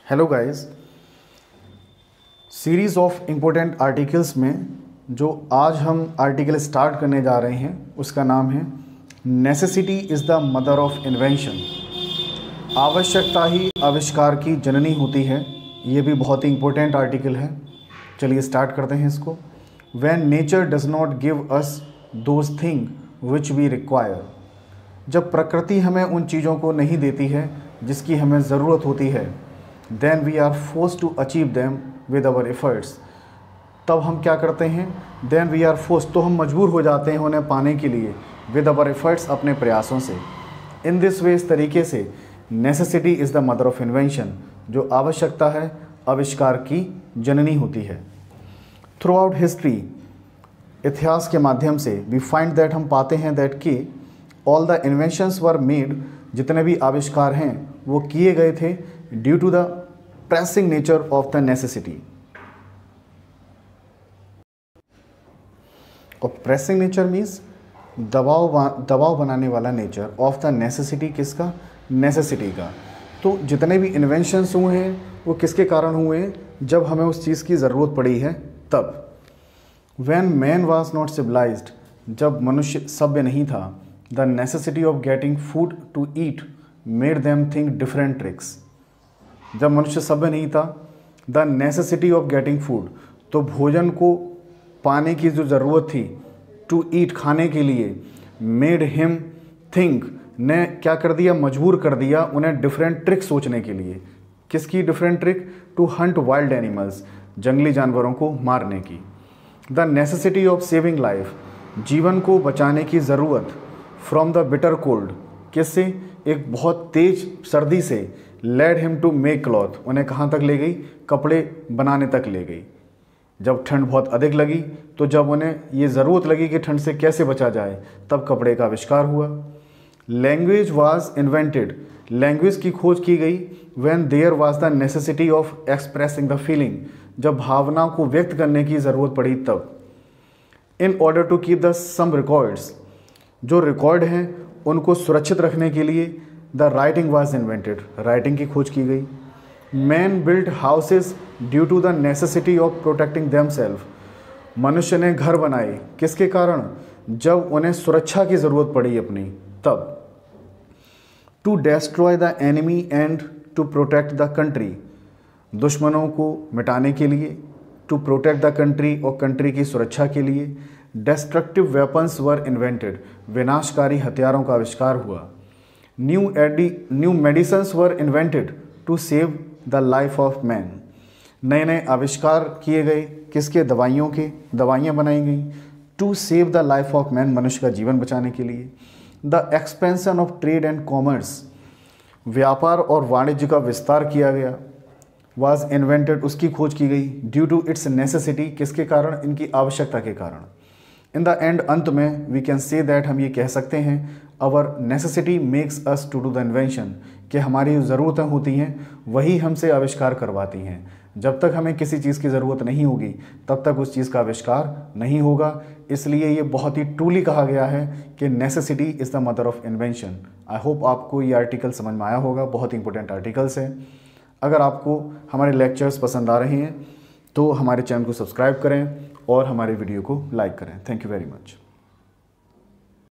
Hello guys, series of important articles में जो आज हम आर्टिकल स्टार्ट करने जा रहे हैं उसका नाम है necessity is the mother of invention. आवश्यकता ही आविष्कार की जननी होती है। ये भी बहुत ही इम्पोर्टेंट आर्टिकल है। चलिए स्टार्ट करते हैं इसको। When nature does not give us those thing which we require, जब प्रकृति हमें उन चीज़ों को नहीं देती है जिसकी हमें ज़रूरत होती है, then we are force to achieve them with our efforts, तब हम क्या करते हैं, देन वी आर फोर्स, तो हम मजबूर हो जाते हैं उन्हें पाने के लिए, विद आवर एफर्ट्स, अपने प्रयासों से। इन दिस वे, इस तरीके से, necessity is the mother of invention, जो आवश्यकता है आविष्कार की जननी होती है। थ्रू आउट हिस्ट्री, इतिहास के माध्यम से, वी फाइंड दैट, हम पाते हैं दैट कि all the inventions were made, जितने भी आविष्कार हैं वो किए गए थे due to the pressing nature of the necessity. और प्रेसिंग नेचर मीन्स दबाव बनाने वाला नेचर ऑफ द नेसेसिटी, किसका, नेसेसिटी का। तो जितने भी इन्वेंशंस हुए हैं वो किसके कारण हुए हैं, जब हमें उस चीज़ की ज़रूरत पड़ी है तब। When man was not civilised, जब मनुष्य सभ्य नहीं था, the necessity of getting food to eat made them think different tricks. जब मनुष्य सभ्य नहीं था, the necessity of getting food, तो भोजन को पाने की जो ज़रूरत थी, टू ईट, खाने के लिए, मेड हिम थिंक, ने क्या कर दिया, मजबूर कर दिया उन्हें डिफरेंट ट्रिक सोचने के लिए। किसकी different trick, to hunt wild animals, जंगली जानवरों को मारने की। The necessity of saving life, जीवन को बचाने की ज़रूरत, फ्रॉम द बिटर कोल्ड, किससे, एक बहुत तेज सर्दी से, led him to make cloth, उन्हें कहाँ तक ले गई, कपड़े बनाने तक ले गई। जब ठंड बहुत अधिक लगी तो जब उन्हें ये ज़रूरत लगी कि ठंड से कैसे बचा जाए, तब कपड़े का आविष्कार हुआ। लैंग्वेज वाज इन्वेंटेड, लैंग्वेज की खोज की गई when there was the necessity of expressing the feeling, जब भावना को व्यक्त करने की ज़रूरत पड़ी तब। In order to keep the some records, जो रिकॉर्ड हैं उनको सुरक्षित रखने के लिए, the writing was invented, writing की खोज की गई। Man built houses due to the necessity of protecting themself, मनुष्य ने घर बनाए किसके कारण, जब उन्हें सुरक्षा की ज़रूरत पड़ी अपनी तब। To destroy the enemy and to protect the country, दुश्मनों को मिटाने के लिए, टू प्रोटेक्ट द कंट्री, और कंट्री की सुरक्षा के लिए। डेस्ट्रक्टिव वेपन्स वर इन्वेंटेड, विनाशकारी हथियारों का आविष्कार हुआ। New medicines were invented to save the life of man, नए नए आविष्कार किए गए किसके, दवाइयों के, दवाइयाँ बनाई गई to save the life of man, मनुष्य का जीवन बचाने के लिए। The expansion of trade and commerce, व्यापार और वाणिज्य का विस्तार किया गया, वाज इन्वेंटेड, उसकी खोज की गई, ड्यू टू इट्स नेसेसिटी, किसके कारण, इनकी आवश्यकता के कारण। इन द एंड, अंत में, वी कैन से दैट, हम ये कह सकते हैं, our necessity makes us to do the invention, कि हमारी जो ज़रूरतें होती हैं वही हमसे आविष्कार करवाती हैं। जब तक हमें किसी चीज़ की ज़रूरत नहीं होगी तब तक उस चीज़ का आविष्कार नहीं होगा। इसलिए ये बहुत ही ट्रूली कहा गया है कि necessity is the mother of invention. I hope आपको ये आर्टिकल समझ में आया होगा, बहुत इंपॉर्टेंट आर्टिकल्स हैं। अगर आपको हमारे लेक्चर्स पसंद आ रहे हैं तो हमारे चैनल को सब्सक्राइब करें और हमारे वीडियो को लाइक करें। Thank you very much.